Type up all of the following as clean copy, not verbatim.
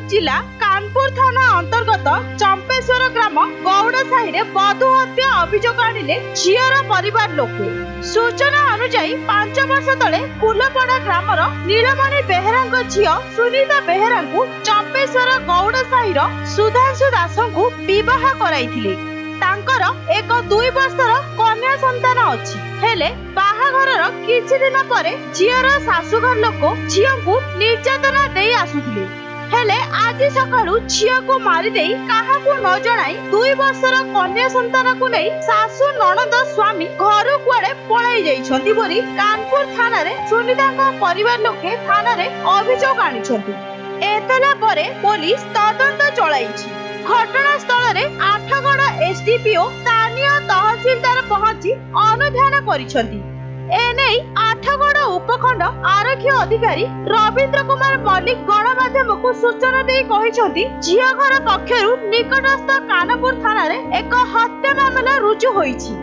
जिला कानपुर थाना अंतर्गत चंपेश्वर ग्राम गौड़ साहि बधू हत्या अभियोग आनिले झीर परिवार लोके। सूचना अनुसार 5 वर्ष तले फुलपड़ा ग्रामर नीलमणि बेहेरा झील सुनीता बेहेरा चंपेश्वर गौड़ साहि सुधांशु दास विवाह कराइथिले। तांकर एक 2 वर्षर कन्या संतान अछि। हेले बाहाघरर किछि दिन परे झीर शाशुघर लोक झीओ निर्यातना देई आसुथिले। हेले आज सकाळु झीओ को मारी देई काहाकू न जणाई 2 वर्षर कन्या संतान को नै सासु ननद स्वामी घर कुआडे पळाई जाइछन्ती बोली कानपुर थाना रे सुनीताଙ୍କ परिवार लोके थाना रे अभियोग आनिछन्ती। एतला परे पुलिस तदंत चलाइछि। घटनास्थल रे आठगड़ एसडीपीओ स्थानीय तहसीलदार पहुंची अनुध्यान करिसंती। एने आठगड़ उपखंड आरक्षी अधिकारी रविंद्र कुमार मल्लिक गणमाध्यम को सूचना दे कहिसंती झिया घर पक्षरु निकटस्थ कानपुर थाना रे एक हत्या मामला रुजु होईछि,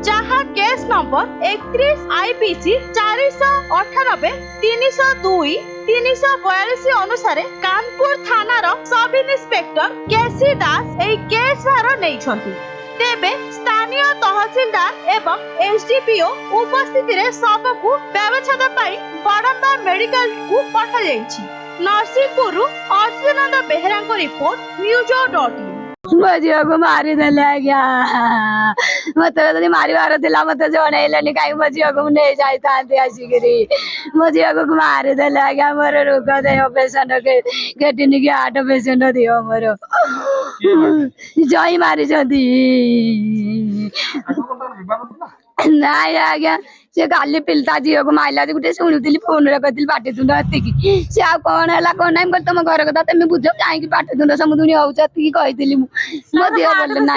जहां केस नंबर 31 आईपीसी 498 302 342 अनुसार कानपुर थानार सब इन्स्पेक्टर केसी दास एई केस भार नेइछंती। तेबे स्थानीय तहसीलदार एवं एसडीपीओ उपस्थिति रे सबकु व्यवच्छेद पाई बड़म्बा मेडिकल को पठा जाइछि। नरसिंहपुर अर्जुनंद बेहेरा को रिपोर्ट न्यूज.in। मो झील को मारिदेले आज्ञा, मत मारिबार थिला मत जणैलेनी कहीं मो झील को नहीं जाइतांती आसिकरी। मो झील को मारिदेले आज्ञा, मोर रोग देह पेशेंट के किडनी के हार्ट पेशेंट दियो मोर जई मारी जदी नाइ आज्ञा। से काली पिलता झील को मारला गोटे शुणुली फोन रे कहती पाटी तुंड हतिकी से आ कौन है कौन ना तुम घर कथा तुम बुझ कहीं पाटी तुंड समुदुणी होती कही मो देह भल ना।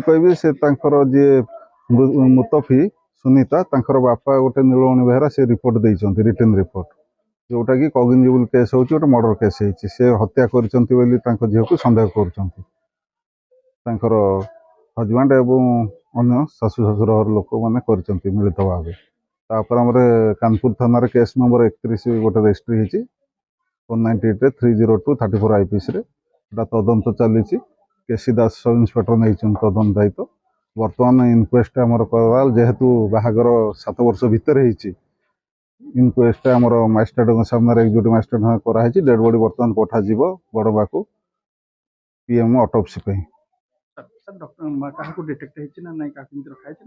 कहबी से जी मुतफी सुनीता बापा गोटे नीलमणि बेहेरा से रिपोर्ट देइछन्ती रिटन रिपोर्ट जोटा कि कग्निजेबल केस होची गोटे मर्डर केस होची। से हत्या करछन्ती बोली तांको झील को संदेह करछन्ती। तांकर हजबैंड एवं अन्य शाशु शशुर लोक मैंने करछन्ती मिलित भाव। तापर हमरे कानपुर थाना केस नंबर 31 गोटे रजिस्ट्री होची 198 302 34 आईपीसी रे तदंत चली। केसी दास सब इन्स्पेक्टर नहीं तदंत दायित्व। बर्तमान इनक्वेस्ट आमर कराल जेहेतु बाहागर 7 वर्ष भितर होती इनक्वेस्ट आमर मजिस्ट्रेट सामने एक्जिक्यूटिव मजिस्ट्रेट कराई। डेड बॉडी बर्तमान पठा बड़बा को पीएम ऑटोप्सी पे।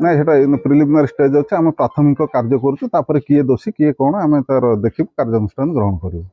ना प्रिलिमिनरी स्टेज अच्छे आम प्राथमिक कार्य करूँ किए दोषी किए कौन आम तार देखिए कार्यानुष्ठान ग्रहण करूँ।